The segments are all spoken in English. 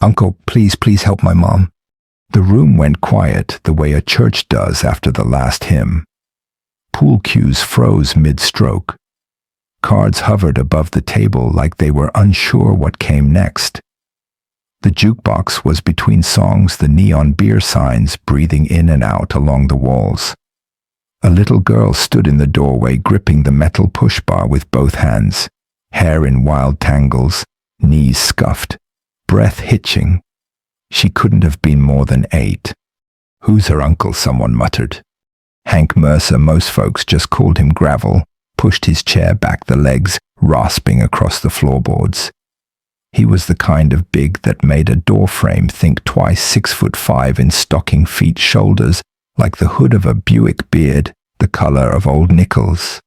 Uncle, please help my mom. The room went quiet the way a church does after the last hymn. Pool cues froze mid-stroke. Cards hovered above the table like they were unsure what came next. The jukebox was between songs, the neon beer signs breathing in and out along the walls. A little girl stood in the doorway gripping the metal push bar with both hands, hair in wild tangles, knees scuffed, breath hitching. She couldn't have been more than 8. Who's her uncle? Someone muttered. Hank Mercer, most folks just called him Gravel, pushed his chair back, the legs rasping across the floorboards. He was the kind of big that made a doorframe think twice, 6'5" in stocking feet, shoulders like the hood of a Buick, beard the color of old nickels.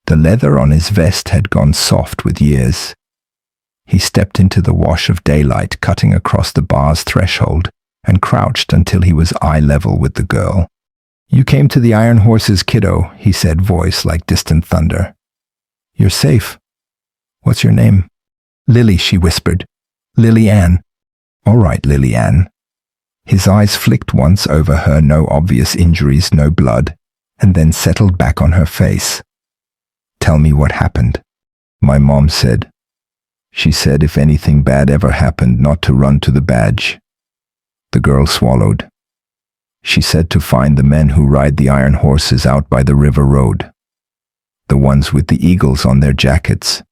The leather on his vest had gone soft with years. He stepped into the wash of daylight cutting across the bar's threshold and crouched until he was eye level with the girl. "You came to the Iron Horses, kiddo," he said, voice like distant thunder. "You're safe. What's your name?" "Lily," she whispered. "Lily Ann." "All right, Lily Ann." His eyes flicked once over her, no obvious injuries, no blood, and then settled back on her face. "Tell me what happened." "My mom said. She said if anything bad ever happened, not to run to the badge." The girl swallowed. "She said to find the men who ride the iron horses out by the river road. The ones with the eagles on their jackets.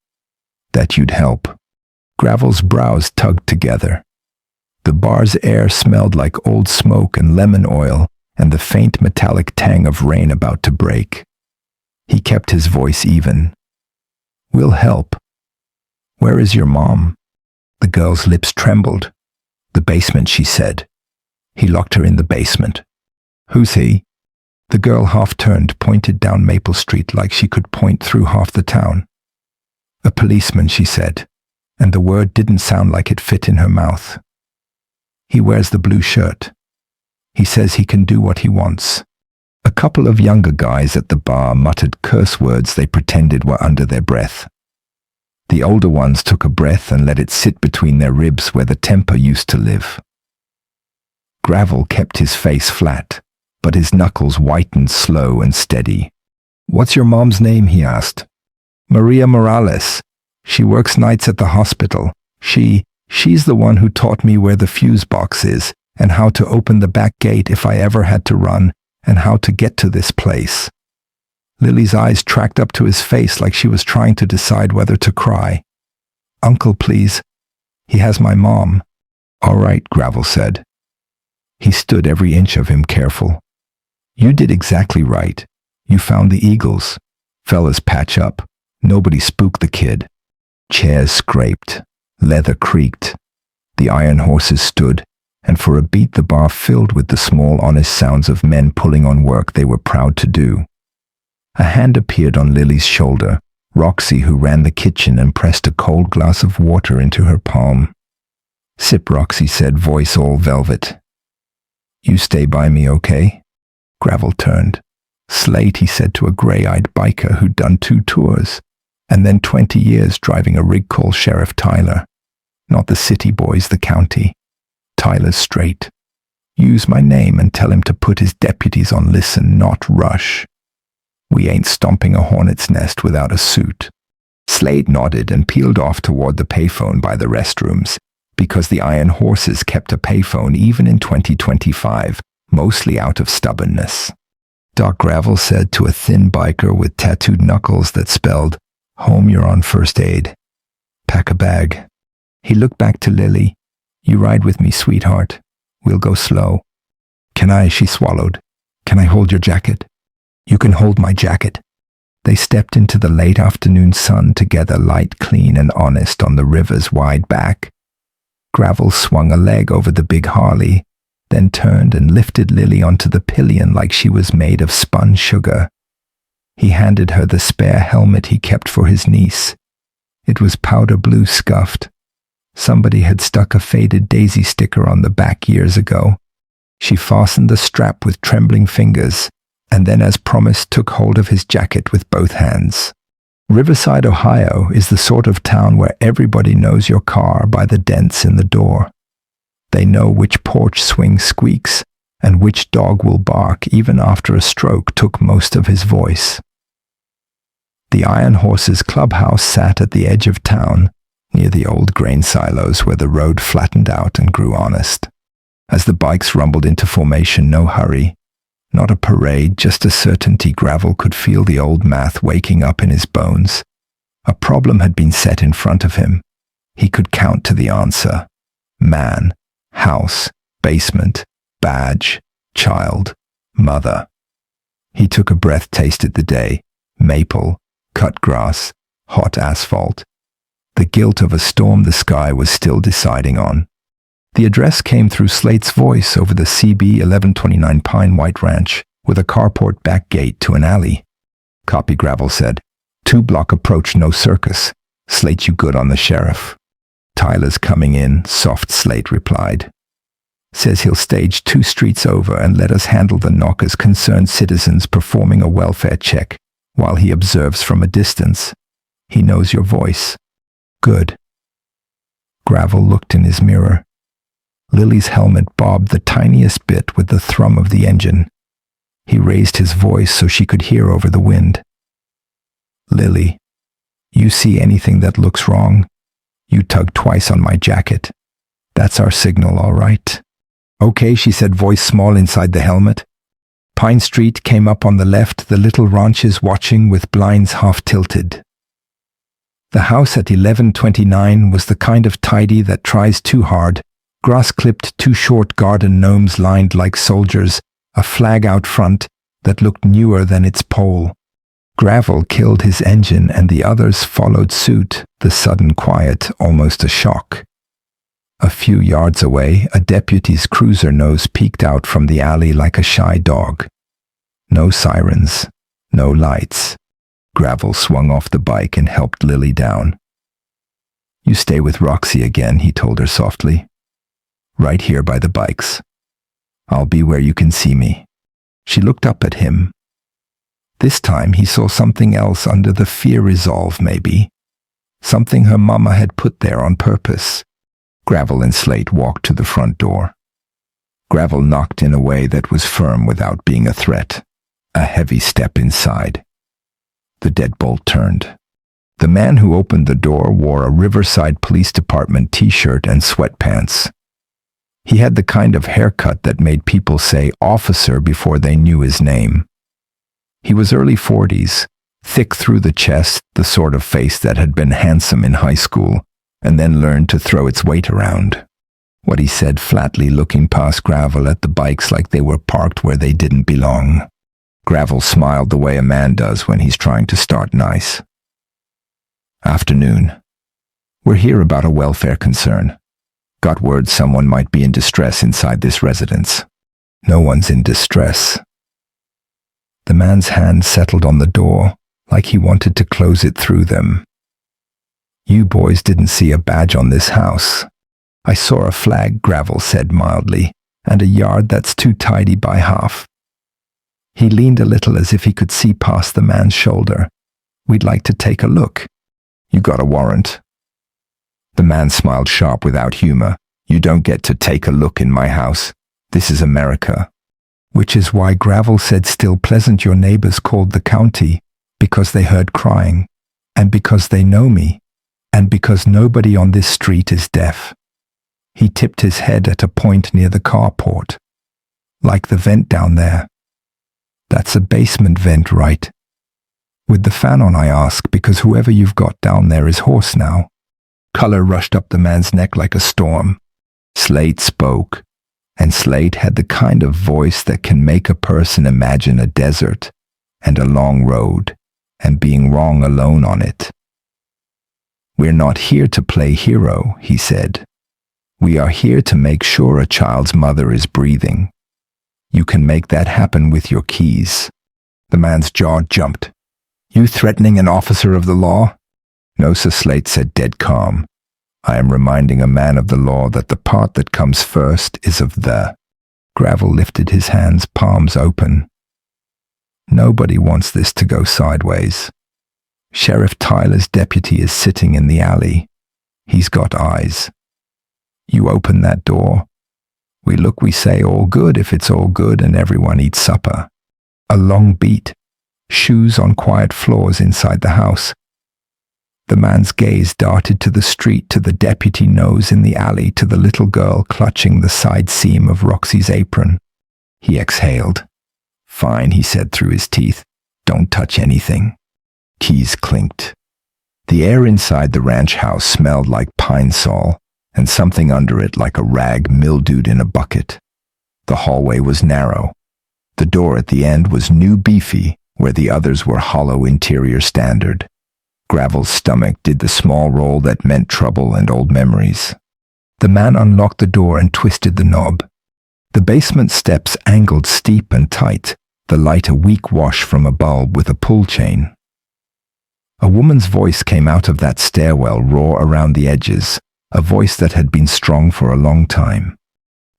That you'd help." Gravel's brows tugged together. The bar's air smelled like old smoke and lemon oil and the faint metallic tang of rain about to break. He kept his voice even. "We'll help. Where is your mom?" The girl's lips trembled. "The basement," she said. He locked her in the basement. "Who's he?" The girl half turned, pointed down Maple Street like she could point through half the town. "A policeman," she said, and the word didn't sound like it fit in her mouth. "He wears the blue shirt. He says he can do what he wants." A couple of younger guys at the bar muttered curse words they pretended were under their breath. The older ones took a breath and let it sit between their ribs where the temper used to live. Gravel kept his face flat, but his knuckles whitened slow and steady. "What's your mom's name?" he asked. "Maria Morales. She works nights at the hospital. She's the one who taught me where the fuse box is and how to open the back gate if I ever had to run and how to get to this place." Lily's eyes tracked up to his face like she was trying to decide whether to cry. "Uncle, please. He has my mom." "All right," Gravel said. He stood every inch of him careful. "You did exactly right. You found the eagles. Fellas, patch up. Nobody spooked the kid." Chairs scraped. Leather creaked. The iron horses stood, and for a beat the bar filled with the small, honest sounds of men pulling on work they were proud to do. A hand appeared on Lily's shoulder, Roxy, who ran the kitchen, and pressed a cold glass of water into her palm. "Sip," Roxy said, voice all velvet. "You stay by me, okay?" Gravel turned. "Slate," he said to a gray-eyed biker who'd done 2 tours, and then 20 years driving a rig called Sheriff Tyler. Not the city boys, the county. Tyler's straight. "Use my name and tell him to put his deputies on listen, not rush. We ain't stomping a hornet's nest without a suit." Slade nodded and peeled off toward the payphone by the restrooms, because the Iron Horses kept a payphone even in 2025, mostly out of stubbornness. Doc, Gravel said to a thin biker with tattooed knuckles that spelled, "Home, you're on first aid. Pack a bag." He looked back to Lily. "You ride with me, sweetheart. We'll go slow." "Can I?" She swallowed. "Can I hold your jacket?" "You can hold my jacket." They stepped into the late afternoon sun together, light, clean, and honest on the river's wide back. Gravel swung a leg over the big Harley, then turned and lifted Lily onto the pillion like she was made of spun sugar. He handed her the spare helmet he kept for his niece. It was powder blue, scuffed. Somebody had stuck a faded daisy sticker on the back years ago. She fastened the strap with trembling fingers, and then, as promised, took hold of his jacket with both hands. Riverside, Ohio is the sort of town where everybody knows your car by the dents in the door. They know which porch swing squeaks and which dog will bark even after a stroke took most of his voice. The Iron Horses clubhouse sat at the edge of town, near the old grain silos where the road flattened out and grew honest. As the bikes rumbled into formation, no hurry, not a parade, just a certainty. Gravel could feel the old math waking up in his bones. A problem had been set in front of him. He could count to the answer. Man, house, basement, badge, child, mother. He took a breath, tasted the day. Maple, cut grass, hot asphalt. The guilt of a storm the sky was still deciding on. The address came through Slate's voice over the CB 1129 Pine White Ranch, with a carport back gate to an alley. Copy, Gravel said. 2-block approach, no circus. Slate, you good on the sheriff? Tyler's coming in, soft, Slate replied. Says he'll stage 2 streets over and let us handle the knock as concerned citizens performing a welfare check while he observes from a distance. He knows your voice. Good. Gravel looked in his mirror. Lily's helmet bobbed the tiniest bit with the thrum of the engine. He raised his voice so she could hear over the wind. Lily, you see anything that looks wrong? You tug twice on my jacket. That's our signal, all right. Okay, she said, voice small inside the helmet. Pine Street came up on the left, the little ranches watching with blinds half tilted. The house at 1129 was the kind of tidy that tries too hard. Grass clipped, 2 short garden gnomes lined like soldiers, a flag out front that looked newer than its pole. Gravel killed his engine and the others followed suit, the sudden quiet almost a shock. A few yards away, a deputy's cruiser nose peeked out from the alley like a shy dog. No sirens, no lights. Gravel swung off the bike and helped Lily down. You stay with Roxy again, he told her softly. Right here by the bikes. I'll be where you can see me. She looked up at him. This time he saw something else under the fear resolve, maybe. Something her mama had put there on purpose. Gravel and Slate walked to the front door. Gravel knocked in a way that was firm without being a threat. A heavy step inside. The deadbolt turned. The man who opened the door wore a Riverside Police Department t-shirt and sweatpants. He had the kind of haircut that made people say officer before they knew his name. He was early 40s, thick through the chest, the sort of face that had been handsome in high school, and then learned to throw its weight around. What he said flatly, looking past Gravel at the bikes like they were parked where they didn't belong. Gravel smiled the way a man does when he's trying to start nice. Afternoon. We're here about a welfare concern. Got word someone might be in distress inside this residence. No one's in distress. The man's hand settled on the door, like he wanted to close it through them. You boys didn't see a badge on this house. I saw a flag, Gravel said mildly, and a yard that's too tidy by half. He leaned a little as if he could see past the man's shoulder. We'd like to take a look. You got a warrant? The man smiled sharp without humor. You don't get to take a look in my house. This is America. Which is why Gravel said, still pleasant, your neighbors called the county, because they heard crying, and because they know me, and because nobody on this street is deaf. He tipped his head at a point near the carport. Like the vent down there. That's a basement vent, right? With the fan on, I ask, because whoever you've got down there is hoarse now. Color rushed up the man's neck like a storm. Slate spoke, and Slate had the kind of voice that can make a person imagine a desert and a long road and being wrong alone on it. We're not here to play hero, he said. We are here to make sure a child's mother is breathing. You can make that happen with your keys. The man's jaw jumped. You threatening an officer of the law? No, Sir, Slate said, dead calm. I am reminding a man of the law that the part that comes first is of the. Gravel lifted his hands, palms open. Nobody wants this to go sideways. Sheriff Tyler's deputy is sitting in the alley. He's got eyes. You open that door, We look, we say, all good if it's all good, and everyone eats supper. A long beat. Shoes on quiet floors inside the house. The man's gaze darted to the street, to the deputy nose in the alley, to the little girl clutching the side seam of Roxy's apron. He exhaled. Fine, he said through his teeth. Don't touch anything. Keys clinked. The air inside the ranch house smelled like pine sol, and something under it like a rag mildewed in a bucket. The hallway was narrow. The door at the end was new beefy, where the others were hollow interior standard. Gravel's stomach did the small roll that meant trouble and old memories. The man unlocked the door and twisted the knob. The basement steps angled steep and tight, the light a weak wash from a bulb with a pull chain. A woman's voice came out of that stairwell, raw around the edges, a voice that had been strong for a long time.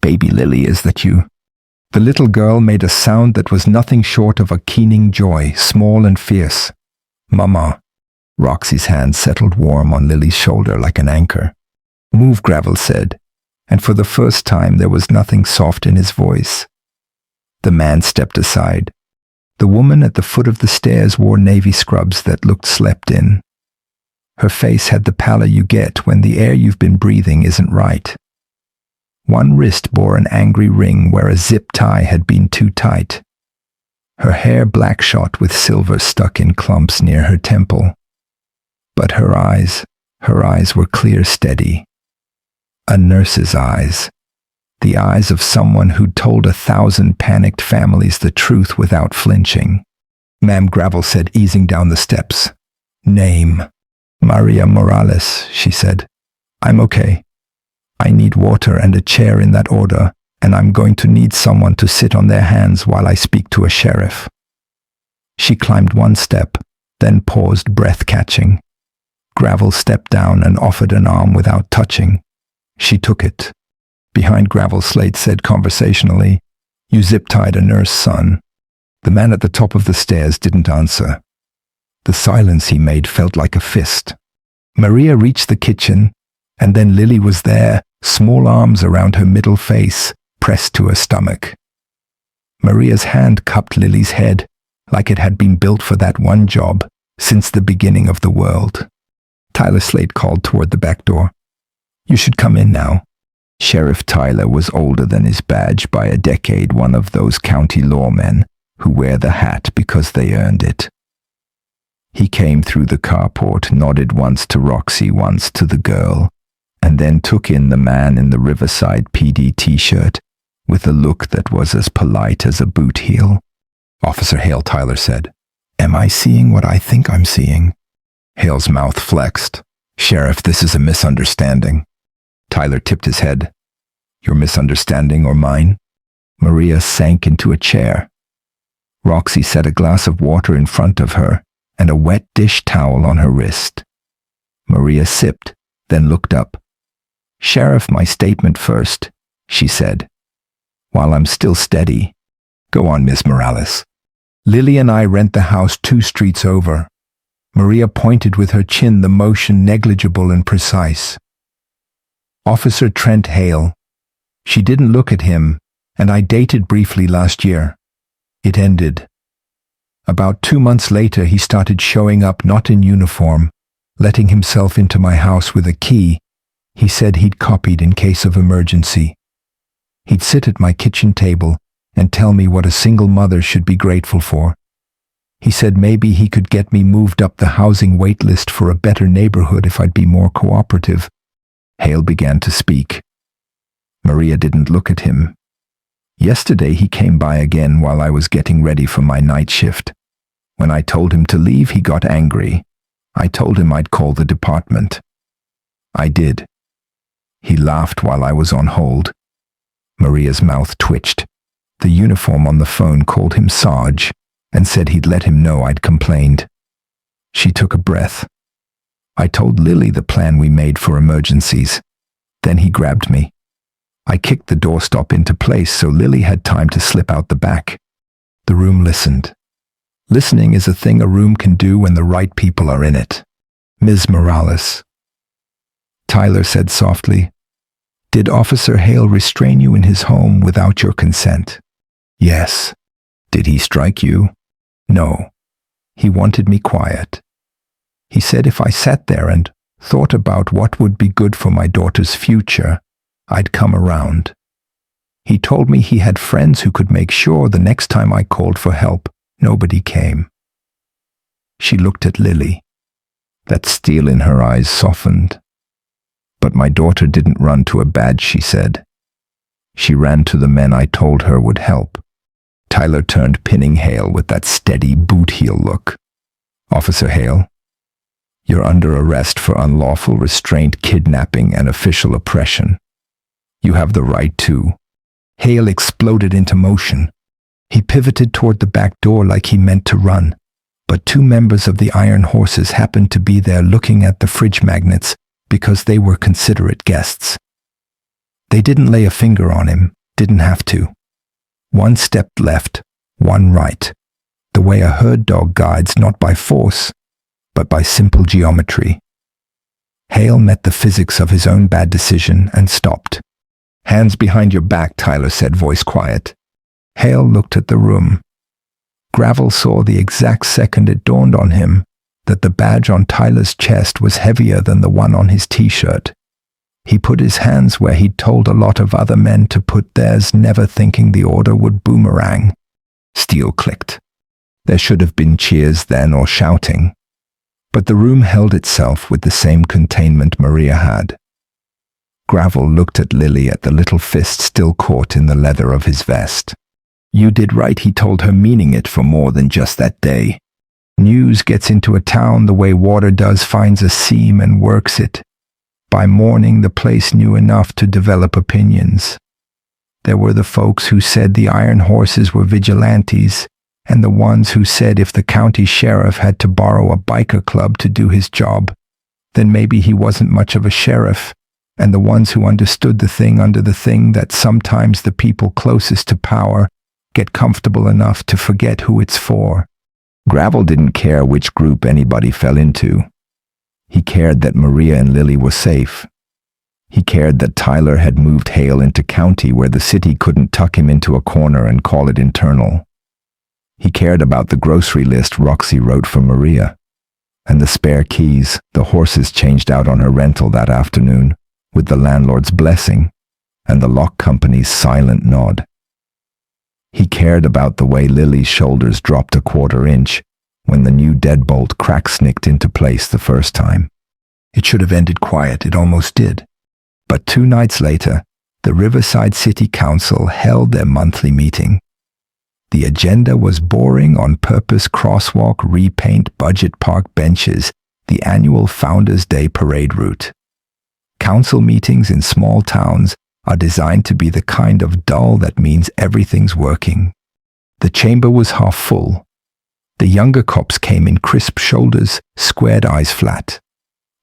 "Baby Lily, is that you?" The little girl made a sound that was nothing short of a keening joy, small and fierce. "Mama." Roxy's hand settled warm on Lily's shoulder like an anchor. "Move," Gravel said, and for the first time there was nothing soft in his voice. The man stepped aside. The woman at the foot of the stairs wore navy scrubs that looked slept in. Her face had the pallor you get when the air you've been breathing isn't right. One wrist bore an angry ring where a zip tie had been too tight. Her hair black-shot with silver stuck in clumps near her temple. But her eyes were clear, steady. A nurse's eyes. The eyes of someone who'd told 1,000 panicked families the truth without flinching. "Ma'am," Gravel said, easing down the steps. "Name." "Maria Morales," she said. "I'm okay. I need water and a chair in that order, and I'm going to need someone to sit on their hands while I speak to a sheriff." She climbed one step, then paused, breath-catching. Gravel stepped down and offered an arm without touching. She took it. Behind Gravel, Slate said conversationally, "You zip-tied a nurse, son." The man at the top of the stairs didn't answer. The silence he made felt like a fist. Maria reached the kitchen, and then Lily was there, small arms around her middle face, pressed to her stomach. Maria's hand cupped Lily's head, like it had been built for that one job since the beginning of the world. Tyler Slate called toward the back door. "You should come in now." Sheriff Tyler was older than his badge by a decade, one of those county lawmen who wear the hat because they earned it. He came through the carport, nodded once to Roxy, once to the girl, and then took in the man in the Riverside PD t-shirt with a look that was as polite as a boot heel. "Officer Hale," Tyler said. "Am I seeing what I think I'm seeing?" Hale's mouth flexed. "Sheriff, this is a misunderstanding." Tyler tipped his head. "Your misunderstanding or mine?" Maria sank into a chair. Roxy set a glass of water in front of her and a wet dish towel on her wrist. Maria sipped, then looked up. "Sheriff, my statement first," she said. "While I'm still steady." "Go on, Miss Morales." "Lily and I rent the house 2 streets over." Maria pointed with her chin, the motion negligible and precise. "Officer Trent Hale." She didn't look at him, and I dated briefly last year. It ended. About 2 months later, he started showing up not in uniform, letting himself into my house with a key he said he'd copied in case of emergency. He'd sit at my kitchen table and tell me what a single mother should be grateful for. He said maybe he could get me moved up the housing wait list for a better neighborhood if I'd be more cooperative. Hale began to speak. Maria didn't look at him. Yesterday he came by again while I was getting ready for my night shift. When I told him to leave, he got angry. I told him I'd call the department. I did. He laughed while I was on hold. Maria's mouth twitched. The uniform on the phone called him Sarge and said he'd let him know I'd complained. She took a breath. I told Lily the plan we made for emergencies. Then he grabbed me. I kicked the doorstop into place so Lily had time to slip out the back. The room listened. Listening is a thing a room can do when the right people are in it. "Ms. Morales." Tyler said softly, Did Officer Hale restrain you in his home without your consent? Yes. Did he strike you? No. He wanted me quiet. He said if I sat there and thought about what would be good for my daughter's future, I'd come around. He told me he had friends who could make sure the next time I called for help, nobody came. She looked at Lily. That steel in her eyes softened. But my daughter didn't run to a badge, she said. She ran to the men I told her would help. Tyler turned, pinning Hale with that steady boot heel look. Officer Hale, you're under arrest for unlawful restraint, kidnapping, and official oppression. You have the right to. Hale exploded into motion. He pivoted toward the back door like he meant to run, but two members of the Iron Horses happened to be there looking at the fridge magnets because they were considerate guests. They didn't lay a finger on him, didn't have to. One stepped left, one right, the way a herd dog guides not by force, but by simple geometry. Hale met the physics of his own bad decision and stopped. Hands behind your back, Tyler said, voice quiet. Hale looked at the room. Gravel saw the exact second it dawned on him that the badge on Tyler's chest was heavier than the one on his t-shirt. He put his hands where he'd told a lot of other men to put theirs, never thinking the order would boomerang. Steel clicked. There should have been cheers then or shouting. But the room held itself with the same containment Maria had. Gravel looked at Lily, at the little fist still caught in the leather of his vest. You did right, he told her, meaning it for more than just that day. News gets into a town the way water does, finds a seam and works it. By morning, the place knew enough to develop opinions. There were the folks who said the Iron Horses were vigilantes, and the ones who said if the county sheriff had to borrow a biker club to do his job, then maybe he wasn't much of a sheriff, and the ones who understood the thing under the thing that sometimes the people closest to power get comfortable enough to forget who it's for. Gravel didn't care which group anybody fell into. He cared that Maria and Lily were safe. He cared that Tyler had moved Hale into county where the city couldn't tuck him into a corner and call it internal. He cared about the grocery list Roxy wrote for Maria, and the spare keys the horses changed out on her rental that afternoon, with the landlord's blessing and the lock company's silent nod. He cared about the way Lily's shoulders dropped a quarter inch when the new deadbolt crack-snicked into place the first time. It should have ended quiet, it almost did. But 2 nights later, the Riverside City Council held their monthly meeting. The agenda was boring on purpose: crosswalk, repaint, budget, park benches, the annual Founders' Day parade route. Council meetings in small towns are designed to be the kind of dull that means everything's working. The chamber was half full. The younger cops came in, crisp shoulders, squared eyes flat.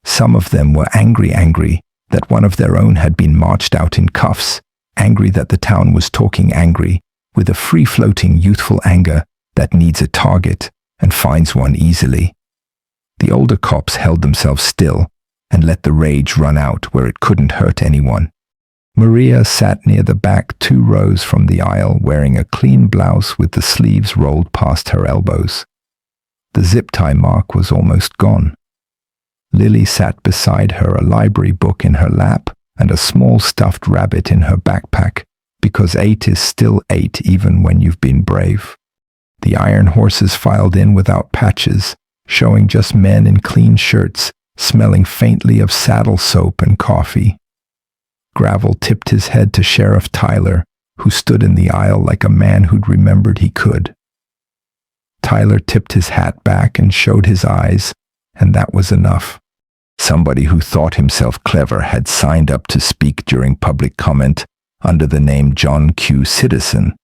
Some of them were angry that one of their own had been marched out in cuffs, angry that the town was talking, angry with a free-floating youthful anger that needs a target and finds one easily. The older cops held themselves still and let the rage run out where it couldn't hurt anyone. Maria sat near the back, 2 rows from the aisle, wearing a clean blouse with the sleeves rolled past her elbows. The zip tie mark was almost gone. Lily sat beside her, a library book in her lap and a small stuffed rabbit in her backpack, because 8 is still 8 even when you've been brave. The Iron Horses filed in without patches, showing just men in clean shirts, smelling faintly of saddle soap and coffee. Gravel tipped his head to Sheriff Tyler, who stood in the aisle like a man who'd remembered he could. Tyler tipped his hat back and showed his eyes, and that was enough. Somebody who thought himself clever had signed up to speak during public comment under the name John Q. Citizen,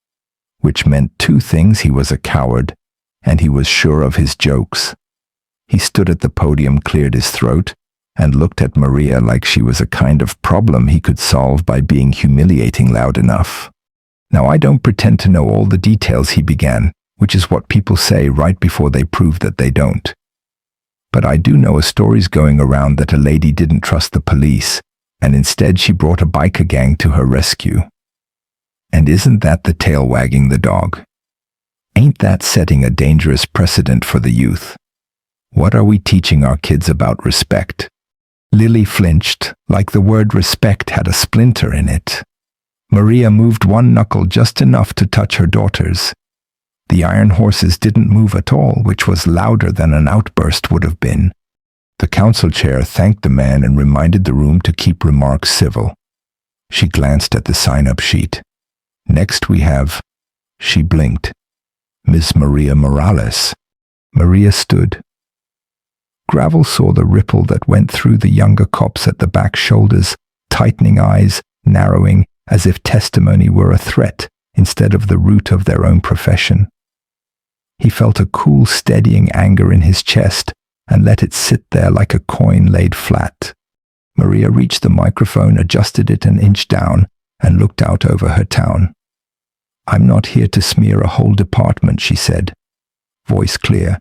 which meant 2 things: he was a coward, and he was sure of his jokes. He stood at the podium, cleared his throat, and looked at Maria like she was a kind of problem he could solve by being humiliating loud enough. Now, I don't pretend to know all the details, he began, which is what people say right before they prove that they don't. But I do know a story's going around that a lady didn't trust the police, and instead she brought a biker gang to her rescue. And isn't that the tail wagging the dog? Ain't that setting a dangerous precedent for the youth? What are we teaching our kids about respect? Lily flinched, like the word respect had a splinter in it. Maria moved one knuckle just enough to touch her daughter's. The iron horses didn't move at all, which was louder than an outburst would have been. The council chair thanked the man and reminded the room to keep remarks civil. She glanced at the sign-up sheet. Next we have, she blinked, Miss Maria Morales. Maria stood. Gravel saw the ripple that went through the younger cops at the back shoulders, tightening eyes, narrowing, as if testimony were a threat instead of the root of their own profession. He felt a cool, steadying anger in his chest and let it sit there like a coin laid flat. Maria reached the microphone, adjusted it an inch down, and looked out over her town. "I'm not here to smear a whole department," she said, voice clear.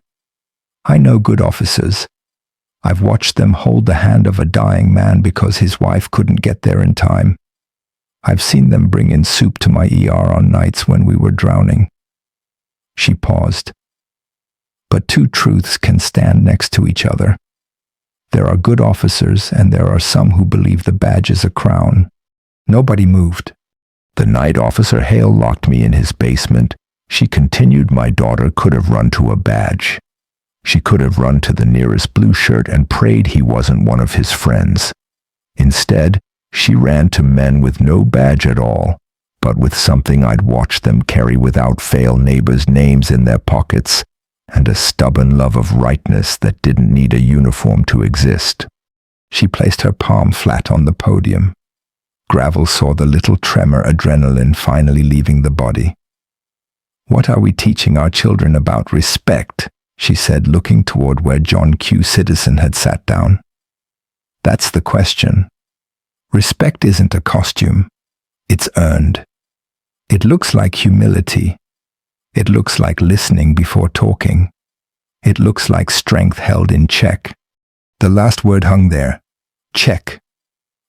"I know good officers. I've watched them hold the hand of a dying man because his wife couldn't get there in time. I've seen them bring in soup to my ER on nights when we were drowning." She paused. But two truths can stand next to each other. There are good officers and there are some who believe the badge is a crown. Nobody moved. "The night Officer Hale locked me in his basement," she continued, "my daughter could have run to a badge. She could have run to the nearest blue shirt and prayed he wasn't one of his friends. Instead, she ran to men with no badge at all, but with something I'd watched them carry without fail, neighbors' names in their pockets, and a stubborn love of rightness that didn't need a uniform to exist." She placed her palm flat on the podium. Gravel saw the little tremor, adrenaline finally leaving the body. "What are we teaching our children about respect?" she said, looking toward where John Q. Citizen had sat down. "That's the question. Respect isn't a costume. It's earned. It looks like humility. It looks like listening before talking. It looks like strength held in check." The last word hung there. Check.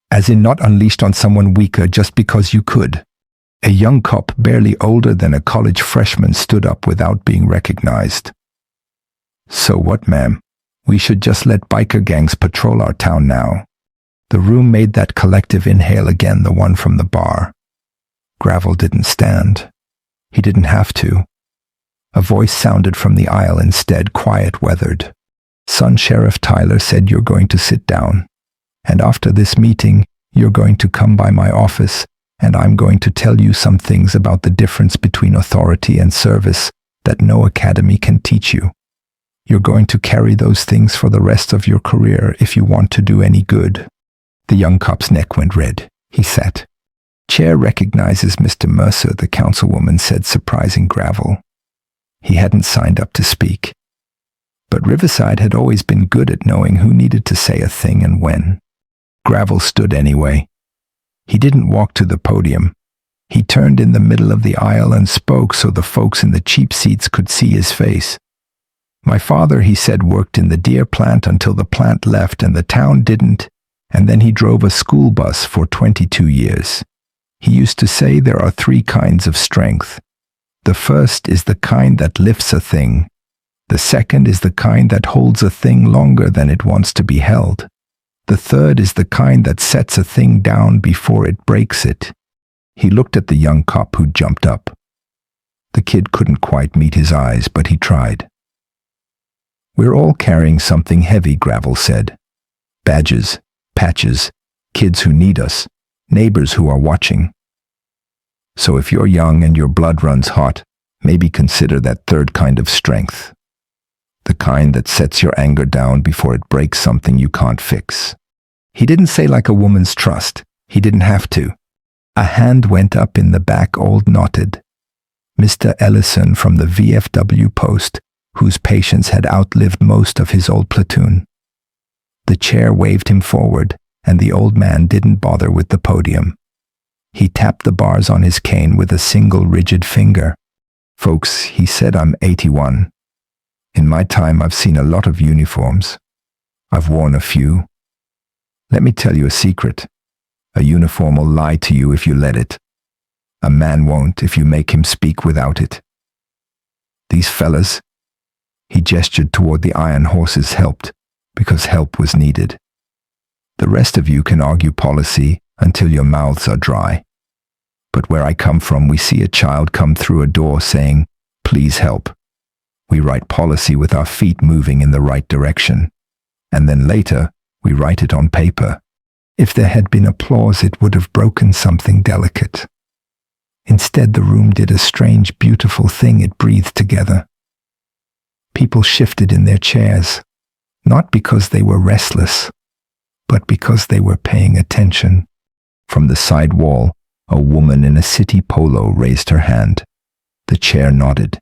As in not unleashed on someone weaker just because you could. A young cop barely older than a college freshman stood up without being recognized. "So what, ma'am? We should just let biker gangs patrol our town now." The room made that collective inhale again, the one from the bar. Gravel didn't stand. He didn't have to. A voice sounded from the aisle instead, quiet, weathered. "Son Sheriff Tyler said you're going to sit down. And after this meeting, you're going to come by my office, and I'm going to tell you some things about the difference between authority and service that no academy can teach you. You're going to carry those things for the rest of your career if you want to do any good." The young cop's neck went red. He sat. "Chair recognizes Mr. Mercer," the councilwoman said, surprising Gravel. He hadn't signed up to speak. But Riverside had always been good at knowing who needed to say a thing and when. Gravel stood anyway. He didn't walk to the podium. He turned in the middle of the aisle and spoke so the folks in the cheap seats could see his face. "My father," he said, "worked in the Deer plant until the plant left and the town didn't, and then he drove a school bus for 22 years. He used to say there are 3 kinds of strength. The first is the kind that lifts a thing. The second is the kind that holds a thing longer than it wants to be held. The third is the kind that sets a thing down before it breaks it." He looked at the young cop who jumped up. The kid couldn't quite meet his eyes, but he tried. "We're all carrying something heavy," Gravel said. "Badges, patches, kids who need us, neighbors who are watching. So if you're young and your blood runs hot, maybe consider that third kind of strength. The kind that sets your anger down before it breaks something you can't fix." He didn't say like a woman's trust. He didn't have to. A hand went up in the back, old knotted. Mr. Ellison from the VFW post, whose patience had outlived most of his old platoon. The chair waved him forward, and the old man didn't bother with the podium. He tapped the bars on his cane with a single rigid finger. "Folks," he said, "I'm 81. In my time, I've seen a lot of uniforms. I've worn a few. Let me tell you a secret. A uniform will lie to you if you let it. A man won't if you make him speak without it. These fellas, he gestured toward the iron horses, helped because help was needed. The rest of you can argue policy until your mouths are dry. But where I come from, we see a child come through a door saying, "Please help." We write policy with our feet moving in the right direction. And then later, we write it on paper. If there had been applause, it would have broken something delicate. Instead, the room did a strange, beautiful thing. It breathed together. People shifted in their chairs, not because they were restless, but because they were paying attention. From the side wall, a woman in a city polo raised her hand. The chair nodded.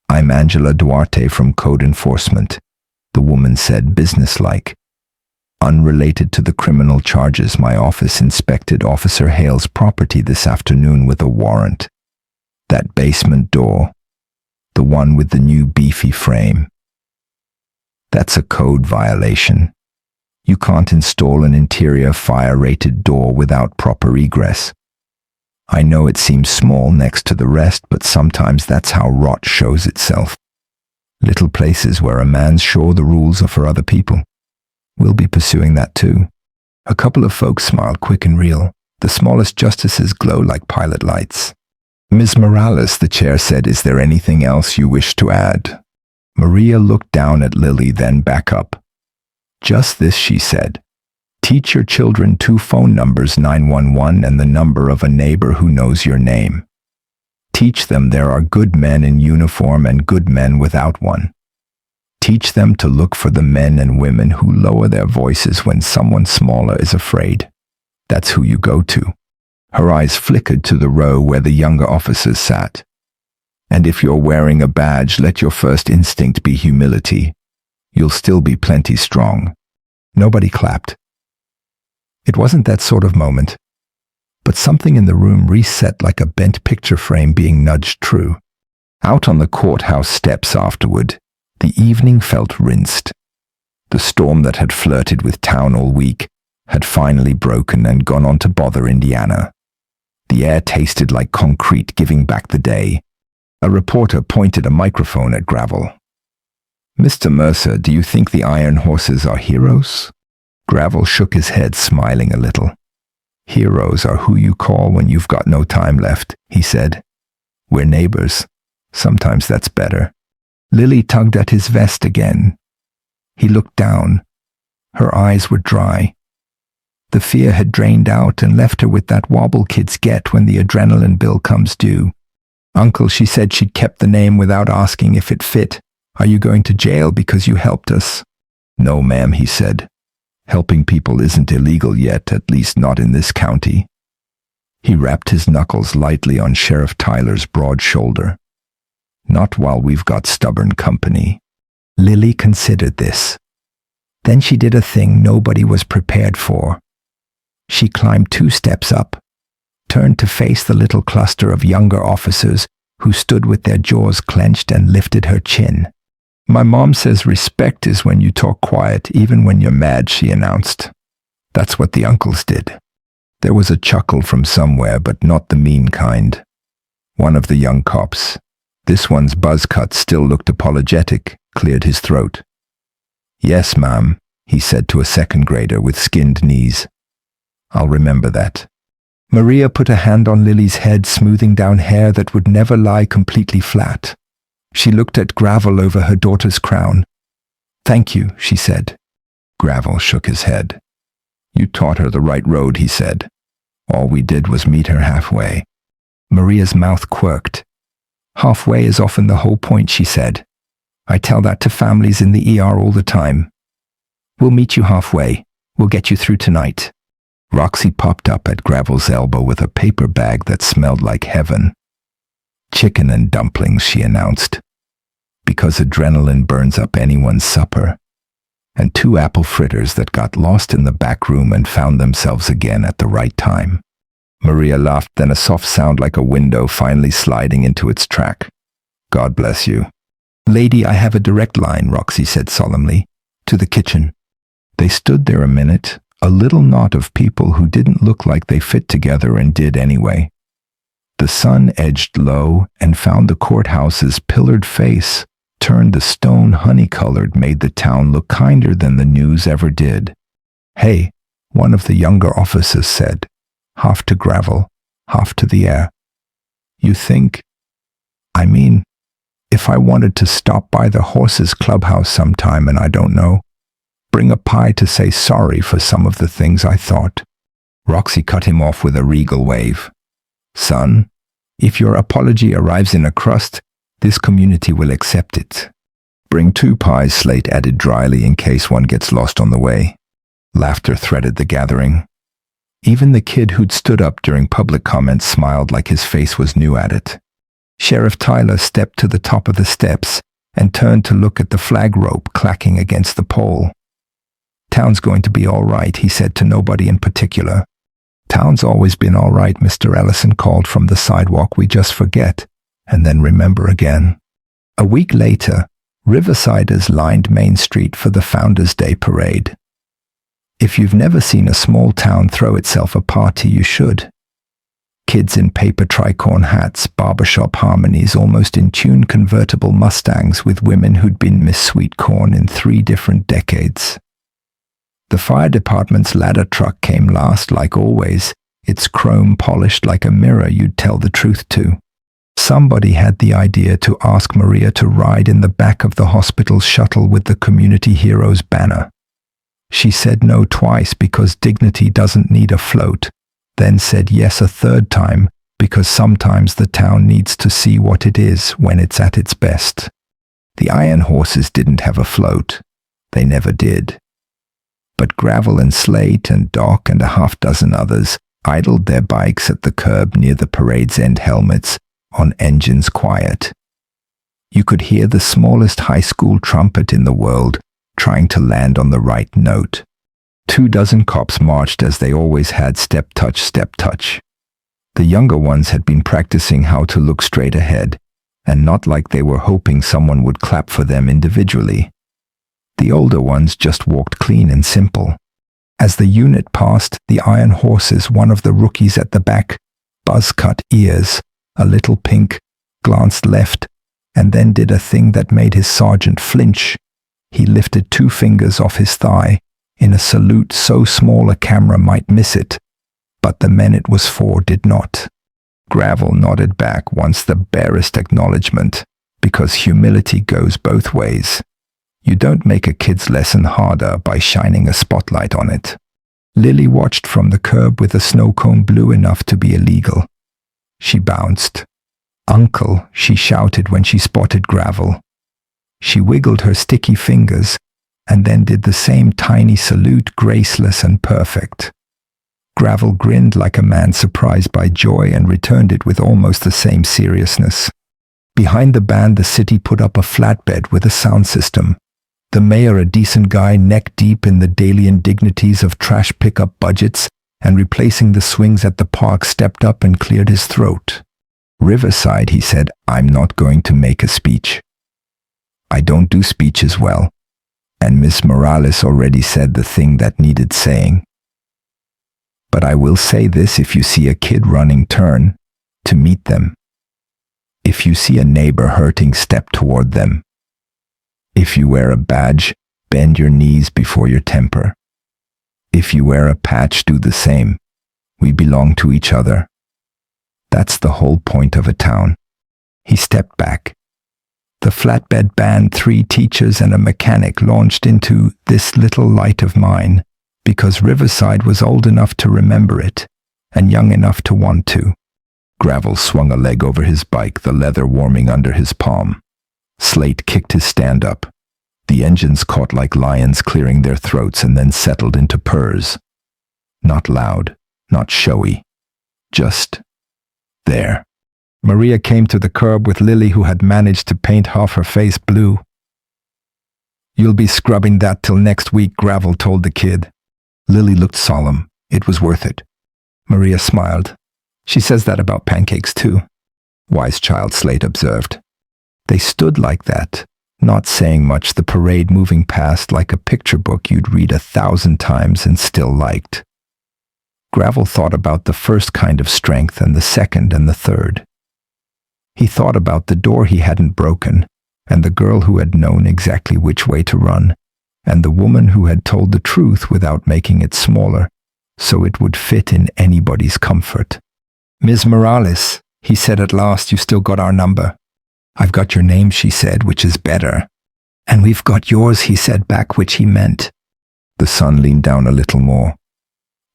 "I'm Angela Duarte from Code Enforcement," the woman said, businesslike. "Unrelated to the criminal charges, my office inspected Officer Hale's property this afternoon with a warrant. That basement door, the one with the new beefy frame. That's a code violation. You can't install an interior fire-rated door without proper egress. I know it seems small next to the rest, but sometimes that's how rot shows itself. Little places where a man's sure the rules are for other people. We'll be pursuing that too." A couple of folks smiled, quick and real. The smallest justices glow like pilot lights. "Ms. Morales," the chair said, "is there anything else you wish to add?" Maria looked down at Lily, then back up. "Just this," she said. "Teach your children 2 phone numbers, 911 and the number of a neighbor who knows your name. Teach them there are good men in uniform and good men without one. Teach them to look for the men and women who lower their voices when someone smaller is afraid. That's who you go to." Her eyes flickered to the row where the younger officers sat. "And if you're wearing a badge, let your first instinct be humility. You'll still be plenty strong." Nobody clapped. It wasn't that sort of moment, but something in the room reset like a bent picture frame being nudged true. Out on the courthouse steps afterward, the evening felt rinsed. The storm that had flirted with town all week had finally broken and gone on to bother Indiana. The air tasted like concrete giving back the day. A reporter pointed a microphone at Gravel. "Mr. Mercer, do you think the Iron Horses are heroes?" Gravel shook his head, smiling a little. "Heroes are who you call when you've got no time left," he said. "We're neighbors. Sometimes that's better." Lily tugged at his vest again. He looked down. Her eyes were dry. The fear had drained out and left her with that wobble kids get when the adrenaline bill comes due. "Uncle," she said, she'd kept the name without asking if it fit. "Are you going to jail because you helped us?" "No, ma'am," he said. "Helping people isn't illegal yet, at least not in this county." He rapped his knuckles lightly on Sheriff Tyler's broad shoulder. "Not while we've got stubborn company." Lily considered this. Then she did a thing nobody was prepared for. She climbed 2 steps up, turned to face the little cluster of younger officers who stood with their jaws clenched, and lifted her chin. "My mom says respect is when you talk quiet, even when you're mad," she announced. That's what the uncles did. There was a chuckle from somewhere, but not the mean kind. One of the young cops, this one's buzz cut still looked apologetic, cleared his throat. "Yes, ma'am," he said to a second grader with skinned knees. "I'll remember that." Maria put a hand on Lily's head, smoothing down hair that would never lie completely flat. She looked at Gravel over her daughter's crown. "Thank you," she said. Gravel shook his head. "You taught her the right road," he said. "All we did was meet her halfway." Maria's mouth quirked. "Halfway is often the whole point," she said. "I tell that to families in the ER all the time. We'll meet you halfway. We'll get you through tonight." Roxy popped up at Gravel's elbow with a paper bag that smelled like heaven. "Chicken and dumplings," she announced, "because adrenaline burns up anyone's supper. And 2 apple fritters that got lost in the back room and found themselves again at the right time." Maria laughed, then a soft sound like a window finally sliding into its track. "God bless you." "Lady, I have a direct line," Roxy said solemnly, "to the kitchen." They stood there a minute, A little knot of people who didn't look like they fit together and did anyway. The sun edged low and found the courthouse's pillared face, turned the stone honey-colored, made the town look kinder than the news ever did. "Hey," one of the younger officers said, half to Gravel, half to the air. "You think? I mean, if I wanted to stop by the horses' clubhouse sometime and I don't know, bring a pie to say sorry for some of the things I thought." Roxy cut him off with a regal wave. "Son, if your apology arrives in a crust, this community will accept it." "Bring 2 pies," Slate added dryly, in case one gets lost on the way. Laughter threaded the gathering. Even the kid who'd stood up during public comments smiled like his face was new at it. Sheriff Tyler stepped to the top of the steps and turned to look at the flag rope clacking against the pole. "Town's going to be all right," he said to nobody in particular. "Town's always been all right," Mr. Ellison called from the sidewalk. "We just forget, and then remember again." A week later, Riversiders lined Main Street for the Founders' Day parade. If you've never seen a small town throw itself a party, you should. Kids in paper tricorn hats, barbershop harmonies, almost in tune convertible Mustangs with women who'd been Miss Sweet Corn in 3 different decades. The fire department's ladder truck came last, like always, its chrome polished like a mirror you'd tell the truth to. Somebody had the idea to ask Maria to ride in the back of the hospital's shuttle with the Community Heroes banner. She said no twice because dignity doesn't need a float, then said yes a 3rd time because sometimes the town needs to see what it is when it's at its best. The Iron Horses didn't have a float. They never did. But Gravel and Slate and Doc and a half-dozen others idled their bikes at the curb near the parade's end, helmets on, engines quiet. You could hear the smallest high school trumpet in the world trying to land on the right note. 24 cops marched as they always had, step touch, step touch. The younger ones had been practicing how to look straight ahead, and not like they were hoping someone would clap for them individually. The older ones just walked clean and simple. As the unit passed the Iron Horses, one of the rookies at the back, buzz-cut ears, a little pink, glanced left, and then did a thing that made his sergeant flinch. He lifted 2 fingers off his thigh in a salute so small a camera might miss it, but the men it was for did not. Gravel nodded back once, the barest acknowledgement, because humility goes both ways. You don't make a kid's lesson harder by shining a spotlight on it. Lily watched from the curb with a snow cone blue enough to be illegal. She bounced. "Uncle," she shouted when she spotted Gravel. She wiggled her sticky fingers and then did the same tiny salute, graceless and perfect. Gravel grinned like a man surprised by joy and returned it with almost the same seriousness. Behind the band, the city put up a flatbed with a sound system. The mayor, a decent guy neck deep in the daily indignities of trash pickup budgets and replacing the swings at the park, stepped up and cleared his throat. "Riverside," he said, "I'm not going to make a speech. I don't do speeches well, and Miss Morales already said the thing that needed saying. But I will say this: if you see a kid running, turn to meet them. If you see a neighbor hurting, step toward them. If you wear a badge, bend your knees before your temper. If you wear a patch, do the same. We belong to each other. That's the whole point of a town." He stepped back. The flatbed band, 3 teachers and a mechanic, launched into "This Little Light of Mine" because Riverside was old enough to remember it and young enough to want to. Gravel swung a leg over his bike, the leather warming under his palm. Slate kicked his stand up. The engines caught like lions, clearing their throats and then settled into purrs. Not loud, not showy, just there. Maria came to the curb with Lily, who had managed to paint half her face blue. "You'll be scrubbing that till next week," Gravel told the kid. Lily looked solemn. It was worth it. Maria smiled. "She says that about pancakes too." "Wise child," Slate observed. They stood like that, not saying much, the parade moving past like a picture book you'd read 1,000 times and still liked. Gravel thought about the first kind of strength and the second and the third. He thought about the door he hadn't broken, and the girl who had known exactly which way to run, and the woman who had told the truth without making it smaller, so it would fit in anybody's comfort. "Ms. Morales," he said at last, "you still got our number." "I've got your name," she said, "which is better." "And we've got yours," he said back, which he meant. The son leaned down a little more.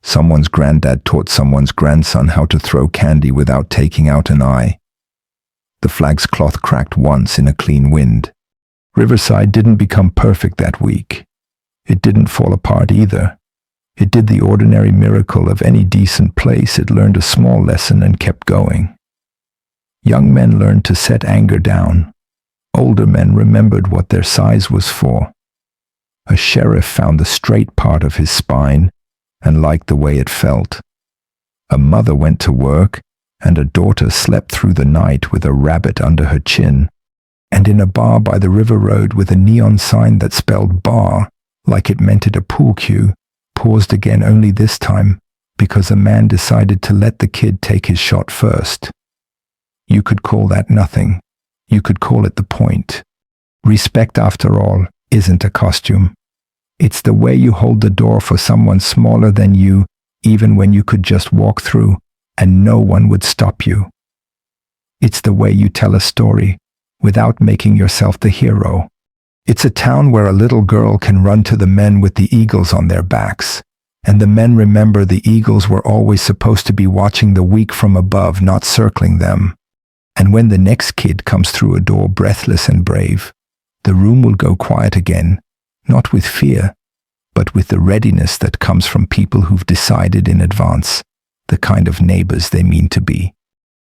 Someone's granddad taught someone's grandson how to throw candy without taking out an eye. The flag's cloth cracked once in a clean wind. Riverside didn't become perfect that week. It didn't fall apart either. It did the ordinary miracle of any decent place. It learned a small lesson and kept going. Young men learned to set anger down. Older men remembered what their size was for. A sheriff found the straight part of his spine and liked the way it felt. A mother went to work, and a daughter slept through the night with a rabbit under her chin, and in a bar by the river road with a neon sign that spelled bar, like it meant it a pool cue, paused again, only this time because a man decided to let the kid take his shot first. You could call that nothing. You could call it the point. Respect, after all, isn't a costume. It's the way you hold the door for someone smaller than you, even when you could just walk through and no one would stop you. It's the way you tell a story without making yourself the hero. It's a town where a little girl can run to the men with the eagles on their backs, and the men remember the eagles were always supposed to be watching the weak from above, not circling them. And when the next kid comes through a door breathless and brave, the room will go quiet again, not with fear, but with the readiness that comes from people who've decided in advance the kind of neighbors they mean to be.